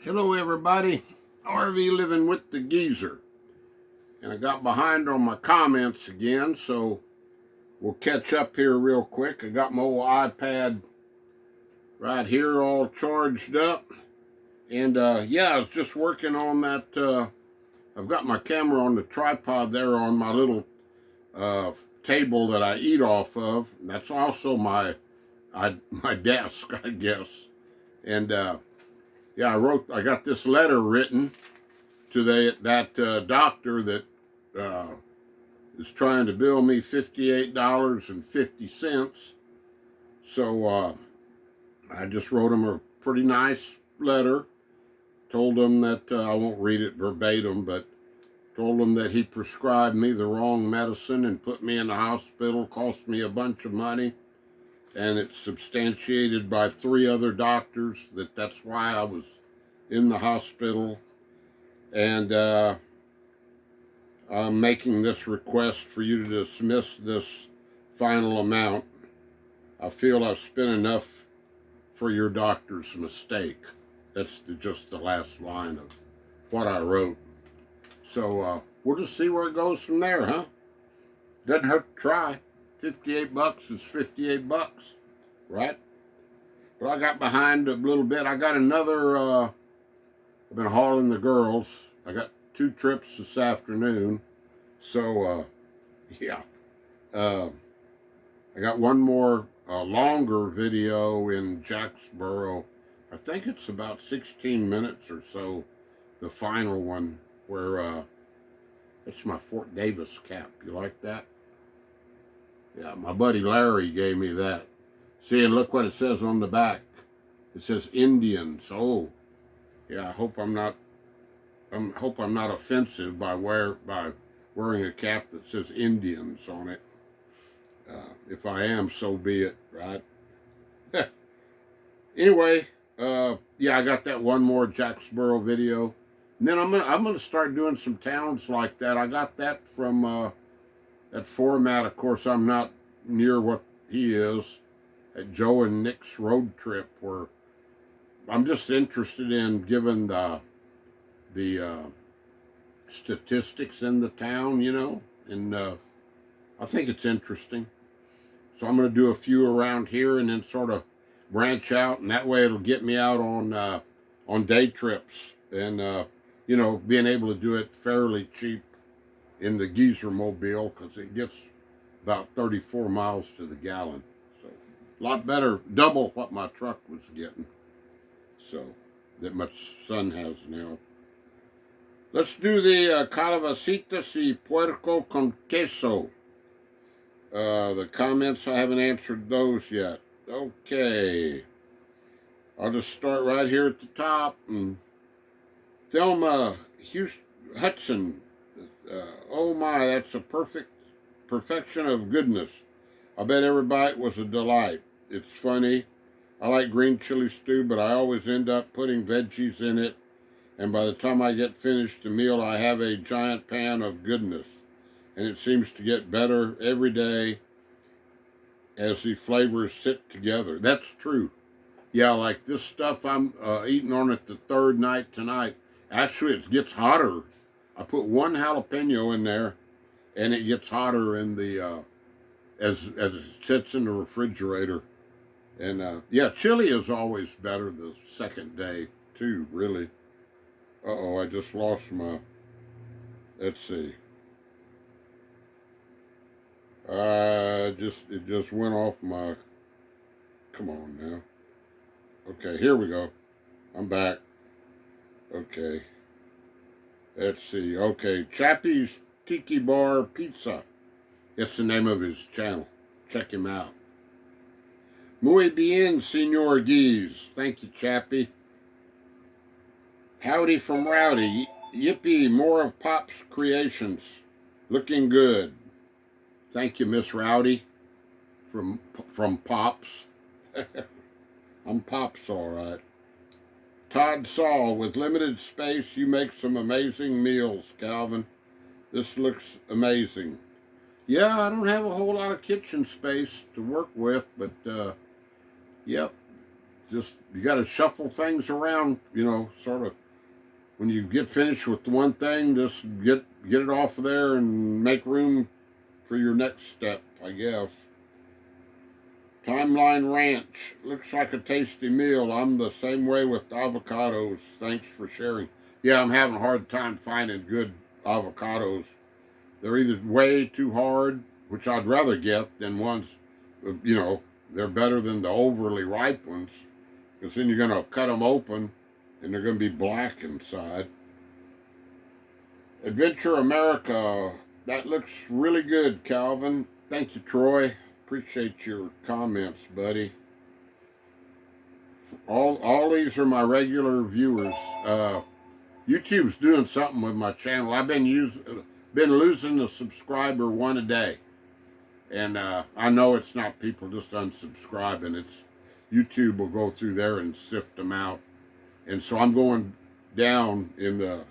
Hello everybody, RV Living with the Geezer. And I got behind on my comments again, so we'll catch up here real quick. I got my old iPad right here all charged up. And yeah, I was just working on that. I've got my camera on the tripod there on my little table that I eat off of. That's also my desk, I guess. And yeah, I got this letter written to that doctor that is trying to bill me $58.50. So I just wrote him a pretty nice letter. Told him that I won't read it verbatim, but told him that he prescribed me the wrong medicine and put me in the hospital, cost me a bunch of money, and it's substantiated by 3 other doctors that's why I was in the hospital. And I'm making this request for you to dismiss this final amount. I feel I've spent enough for your doctor's mistake. That's just the last line of what I wrote. So we'll just see where it goes from there, huh? Doesn't hurt to try. $58 is $58, right? But I got behind a little bit. I got another, I've been hauling the girls. I got 2 trips this afternoon. So, yeah. I got one more longer video in Jacksboro. I think it's about 16 minutes or so, the final one, where it's my Fort Davis cap. You like that? Yeah, my buddy Larry gave me that. See, and look what it says on the back. It says Indians. Oh, yeah. I hope I'm not offensive by wearing a cap that says Indians on it. If I am, so be it, right? Anyway, yeah, I got that one more Jacksboro video. And then I'm gonna start doing some towns like that. I got that from that format. Of course, I'm not near what he is at Joe and Nick's road trip, where I'm just interested in giving the statistics in the town, and I think it's interesting. So I'm going to do a few around here and then sort of branch out, and that way it'll get me out on day trips, and being able to do it fairly cheap in the Geezer mobile, because it gets about 34 miles to the gallon. So a lot better, double what my truck was getting. So that my son has now. Let's do the calabacitas y puerco con queso. The comments, I haven't answered those yet. Okay. I'll just start right here at the top. And Thelma Hudson. Oh my, that's a perfection of goodness. I bet every bite was a delight. It's funny. I like green chili stew, but I always end up putting veggies in it. And by the time I get finished the meal, I have a giant pan of goodness. And it seems to get better every day as the flavors sit together. That's true. Yeah, like this stuff I'm eating on it the 3rd night tonight. Actually, it gets hotter. I put 1 jalapeno in there, and it gets hotter in the as it sits in the refrigerator. And yeah, chili is always better the 2nd day too, really. Uh-oh, I just lost my, let's see. It just went off my, come on now. Okay, here we go. I'm back. Okay. Let's see. Okay, Chappie's Tiki Bar Pizza. That's the name of his channel. Check him out. Muy bien, Senor Geese. Thank you, Chappie. Howdy from Rowdy. Yippee, more of Pop's creations. Looking good. Thank you, Miss Rowdy, from Pops. I'm Pops, all right. Todd Saul, with limited space, you make some amazing meals, Calvin. This looks amazing. Yeah, I don't have a whole lot of kitchen space to work with, but yep. just, you got to shuffle things around, you know, sort of. When you get finished with one thing, just get it off of there and make room for your next step, I guess. Timeline Ranch. Looks like a tasty meal. I'm the same way with avocados. Thanks for sharing. Yeah, I'm having a hard time finding good avocados. They're either way too hard, which I'd rather get, than ones, you know, they're better than the overly ripe ones. Because then you're going to cut them open and they're going to be black inside. Adventure America. That looks really good, Calvin. Thank you, Troy. Appreciate your comments, buddy. All these are my regular viewers. YouTube's doing something with my channel. I've been losing a subscriber one a day, and I know it's not people just unsubscribing. It's YouTube will go through there and sift them out, and so I'm going down in the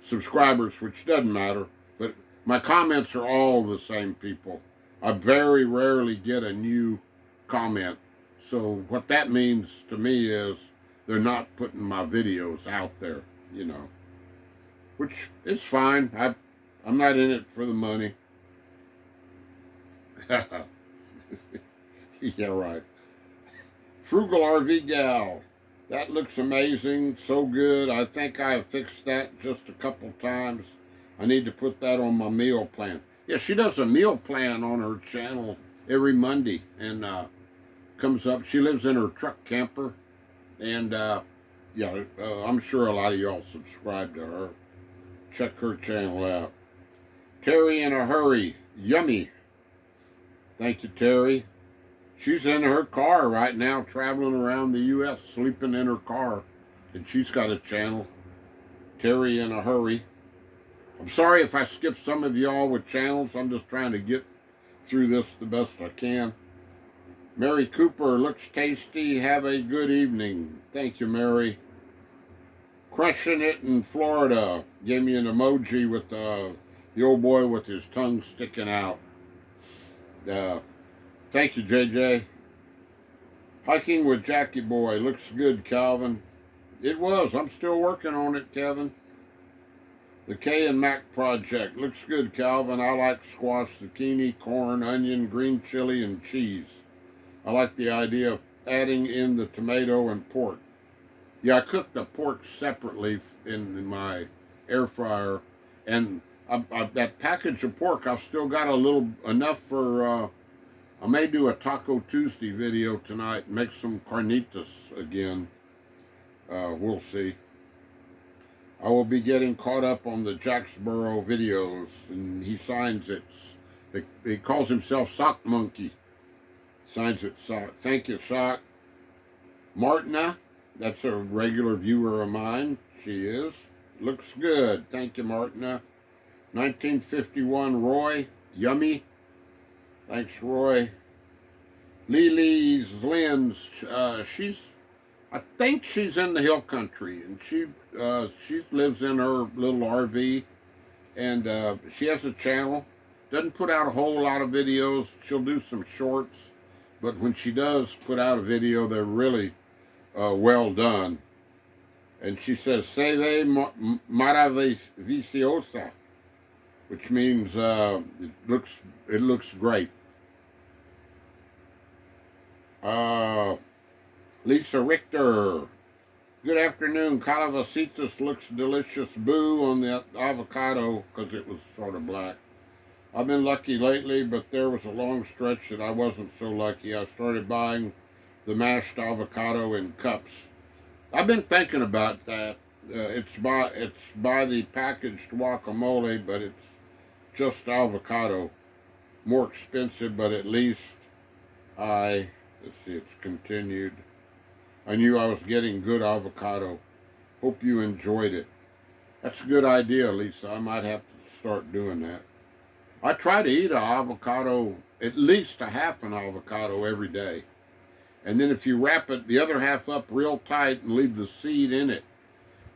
subscribers, which doesn't matter. But my comments are all the same people. I very rarely get a new comment. So what that means to me is they're not putting my videos out there, you know. Which is fine. I'm not in it for the money. Yeah, right. Frugal RV Gal. That looks amazing. So good. I think I have fixed that just a couple times. I need to put that on my meal plan. Yeah, she does a meal plan on her channel every Monday, and comes up. She lives in her truck camper, and yeah, I'm sure a lot of y'all subscribe to her. Check her channel out. Terry in a Hurry. Yummy. Thank you, Terry. She's in her car right now, traveling around the U.S., sleeping in her car, and she's got a channel. Terry in a Hurry. I'm sorry if I skip some of y'all with channels. I'm just trying to get through this the best I can. Mary Cooper, looks tasty. Have a good evening. Thank you, Mary. Crushing it in Florida. Gave me an emoji with the old boy with his tongue sticking out. Thank you, JJ. Hiking with Jackie Boy. Looks good, Calvin. It was. I'm still working on it, Kevin. The K and Mac Project. Looks good, Calvin. I like squash, zucchini, corn, onion, green chili, and cheese. I like the idea of adding in the tomato and pork. Yeah, I cooked the pork separately in my air fryer. And that package of pork, I've still got a little, enough for, I may do a Taco Tuesday video tonight, make some carnitas again. We'll see. I will be getting caught up on the Jacksboro videos, and he signs it. He calls himself Sock Monkey. Signs it Sock. Thank you, Sock. Martina, that's a regular viewer of mine. She is. Looks good. Thank you, Martina. 1951 Roy. Yummy. Thanks, Roy. Lily's Lynn's. I think she's in the hill country, and she lives in her little RV, and she has a channel. Doesn't put out a whole lot of videos. She'll do some shorts, but when she does put out a video, they're really well done. And she says, "Se ve maravillosa," which means it looks great. Lisa Richter. Good afternoon. Calabasitas looks delicious. Boo on the avocado because it was sort of black. I've been lucky lately, but there was a long stretch that I wasn't so lucky. I started buying the mashed avocado in cups. I've been thinking about that. It's by the packaged guacamole, but it's just avocado. More expensive, but at least let's see, it's continued. I knew I was getting good avocado. Hope you enjoyed it. That's a good idea, Lisa. I might have to start doing that. I try to eat an avocado, at least a half an avocado every day. And then if you wrap it, the other half up real tight and leave the seed in it,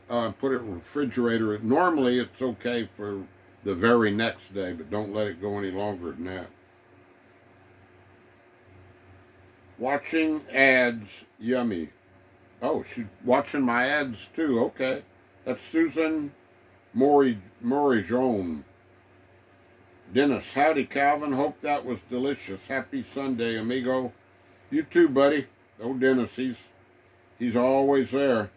put it in the refrigerator. Normally it's okay for the very next day, but don't let it go any longer than that. Watching ads, yummy. Oh, she's watching my ads too. Okay. That's Susan Morijon. Dennis, howdy, Calvin. Hope that was delicious. Happy Sunday, amigo. You too, buddy. Oh, Dennis, he's always there.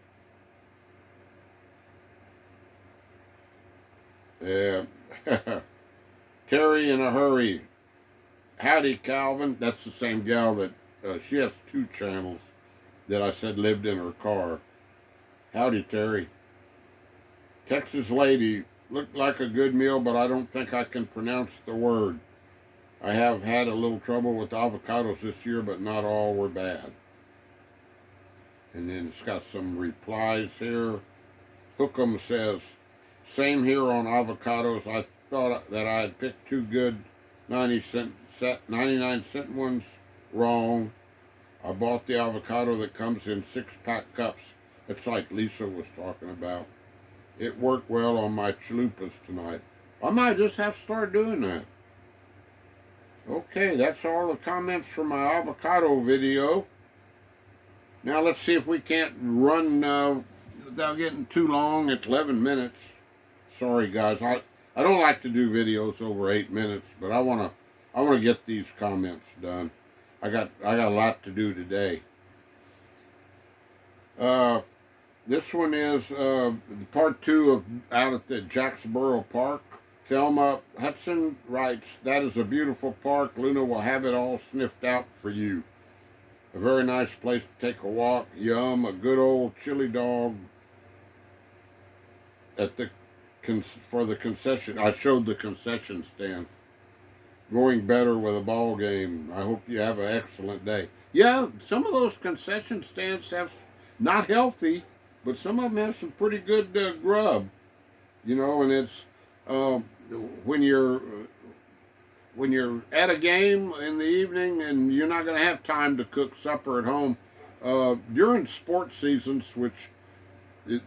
Yeah. Terry in a hurry. Howdy, Calvin. That's the same gal that she has two channels that I said lived in her car. Howdy, Terry. Texas lady. Looked like a good meal, but I don't think I can pronounce the word. I have had a little trouble with avocados this year, but not all were bad. And then it's got some replies here. Hookem says, same here on avocados. I thought that I had picked two good 99-cent ones. Wrong. I bought the avocado that comes in 6-pack cups. It's like Lisa was talking about. It worked well on my chalupas tonight. I might just have to start doing that. Okay, that's all the comments for my avocado video. Now let's see if we can't run without getting too long. It's 11 minutes. Sorry guys, I don't like to do videos over 8 minutes, but I wanna get these comments done. I got a lot to do today. This one is part 2 of out at the Jacksboro Park. Thelma Hudson writes, that is a beautiful park. Luna will have it all sniffed out for you. A very nice place to take a walk. Yum, a good old chili dog at the for the concession. I showed the concession stand. Going better with a ball game. I hope you have an excellent day. Yeah, some of those concession stands have not healthy, but some of them have some pretty good grub. You know, and it's when you're at a game in the evening and you're not going to have time to cook supper at home during sports seasons, which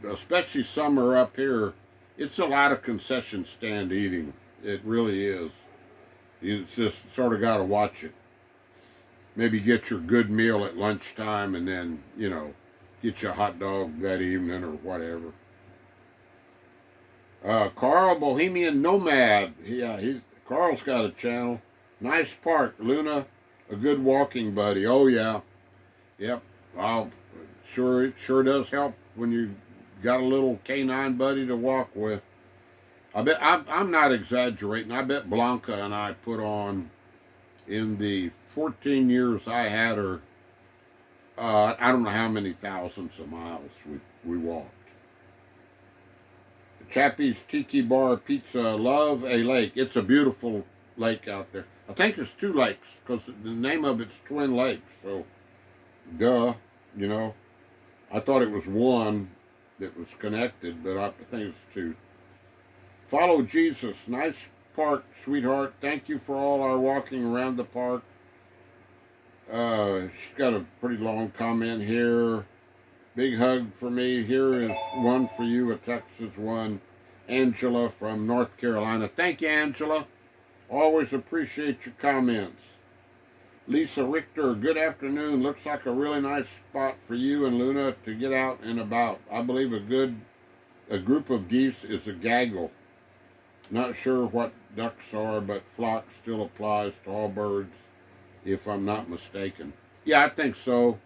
especially summer up here, it's a lot of concession stand eating. It really is. You just sort of got to watch it. Maybe get your good meal at lunchtime and then, you know, get you a hot dog that evening or whatever. Carl, Bohemian Nomad. Yeah, Carl's got a channel. Nice park. Luna, a good walking buddy. Oh, yeah. Yep. Well, it sure does help when you got a little canine buddy to walk with. I bet, I'm not exaggerating. I bet Blanca and I put on, in the 14 years I had her, I don't know how many thousands of miles we walked. Chappie's Tiki Bar Pizza, love a lake. It's a beautiful lake out there. I think it's 2 lakes because the name of it's Twin Lakes. So, duh, you know. I thought it was one that was connected, but I think it's 2. Follow Jesus. Nice park, sweetheart. Thank you for all our walking around the park. She's got a pretty long comment here. Big hug for me. Here is one for you, a Texas one. Angela from North Carolina. Thank you, Angela. Always appreciate your comments. Lisa Richter, good afternoon. Looks like a really nice spot for you and Luna to get out and about. I believe a group of geese is a gaggle. Not sure what ducks are, but flock still applies to all birds, if I'm not mistaken. Yeah, I think so.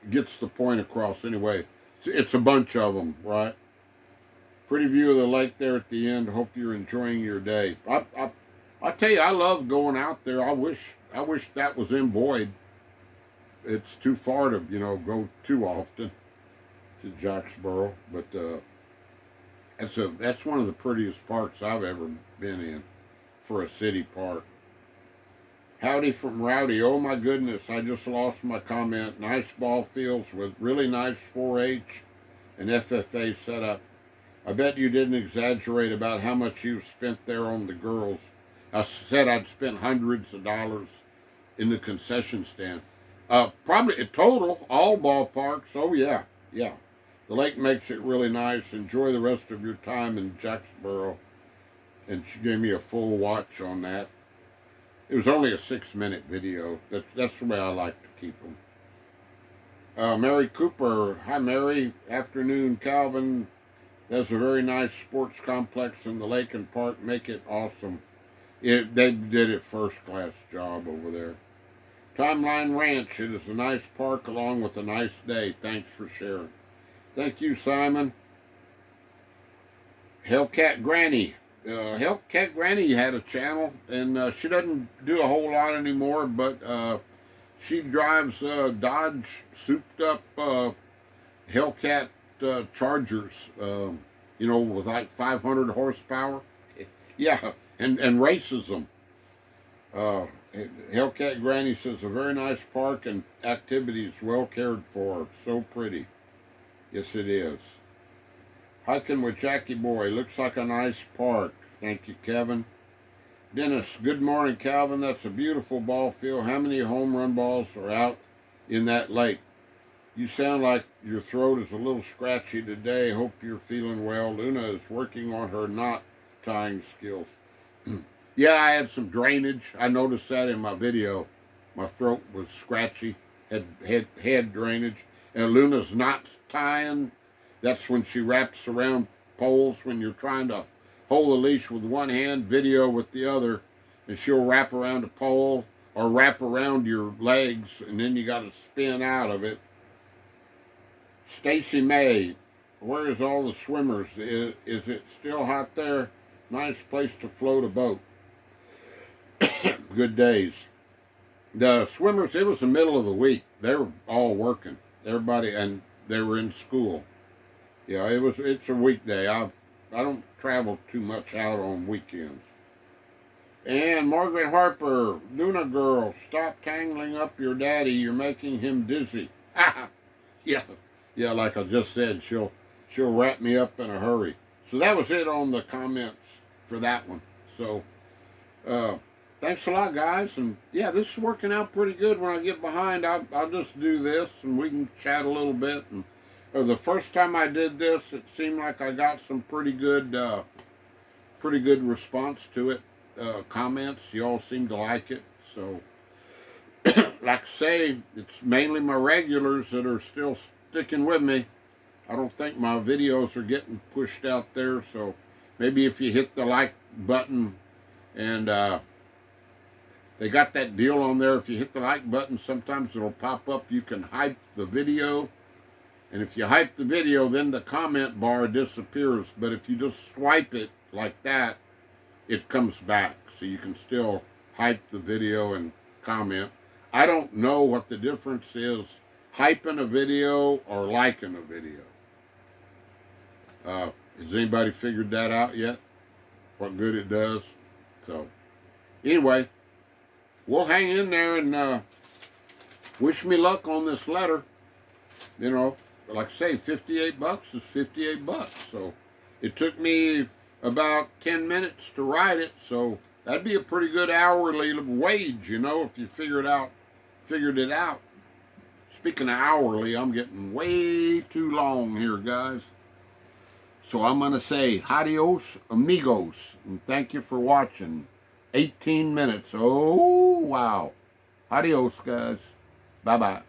Gets the point across anyway. It's a bunch of them, right? Pretty view of the lake there at the end. Hope you're enjoying your day. I tell you, I love going out there. I wish that was in Boyd. It's too far to go too often to Jacksboro, but that's one of the prettiest parks I've ever been in for a city park. Howdy from Rowdy. Oh my goodness, I just lost my comment. Nice ball fields with really nice 4-H and FFA setup. I bet you didn't exaggerate about how much you've spent there on the girls. I said I'd spent hundreds of dollars in the concession stand. Probably a total, all ballparks. Oh yeah. The lake makes it really nice. Enjoy the rest of your time in Jacksboro. And she gave me a full watch on that. It was only a 6-minute video. That's the way I like to keep them. Mary Cooper. Hi, Mary. Afternoon, Calvin. There's a very nice sports complex in the lake and park. Make it awesome. They did it first class job over there. Timeline Ranch. It is a nice park along with a nice day. Thanks for sharing. Thank you, Simon. Hellcat Granny. Hellcat Granny had a channel, and she doesn't do a whole lot anymore, but she drives Dodge souped-up Hellcat Chargers, with like 500 horsepower. Yeah, and races them. Hellcat Granny says, a very nice park and activities well cared for. So pretty. Yes, it is. Hiking with Jackie Boy. Looks like a nice park. Thank you, Kevin. Dennis, good morning, Calvin. That's a beautiful ball field. How many home run balls are out in that lake? You sound like your throat is a little scratchy today. Hope you're feeling well. Luna is working on her knot tying skills. Yeah, I had some drainage. I noticed that in my video. My throat was scratchy, had drainage. And Luna's knot tying, that's when she wraps around poles when you're trying to hold the leash with one hand, video with the other, and she'll wrap around a pole or wrap around your legs, and then you got to spin out of it. Stacy May, where is all the swimmers? Is it still hot there? Nice place to float a boat. Good days. The swimmers, it was the middle of the week. They were all working. Everybody, and they were in school. Yeah, it's a weekday. I don't travel too much out on weekends. And Margaret Harper, Luna girl, stop tangling up your daddy. You're making him dizzy. Yeah, like I just said, she'll wrap me up in a hurry. So that was it on the comments for that one. So thanks a lot, guys. And yeah, this is working out pretty good. When I get behind, I'll just do this and we can chat a little bit. And the first time I did this, it seemed like I got some pretty good response to it. Comments, you all seem to like it. So, like I say, it's mainly my regulars that are still sticking with me. I don't think my videos are getting pushed out there. So maybe if you hit the like button, and they got that deal on there. If you hit the like button, sometimes it'll pop up. You can hype the video. And if you hype the video, then the comment bar disappears. But if you just swipe it like that, it comes back. So you can still hype the video and comment. I don't know what the difference is, hyping a video or liking a video. Has anybody figured that out yet? What good it does? So, anyway, we'll hang in there and wish me luck on this letter. Like I say, 58 bucks is 58 bucks. So it took me about 10 minutes to write it. So that'd be a pretty good hourly wage, if you figured it out. Speaking of hourly, I'm getting way too long here, guys. So I'm going to say adios, amigos, and thank you for watching. 18 minutes. Oh, wow. Adios, guys. Bye-bye.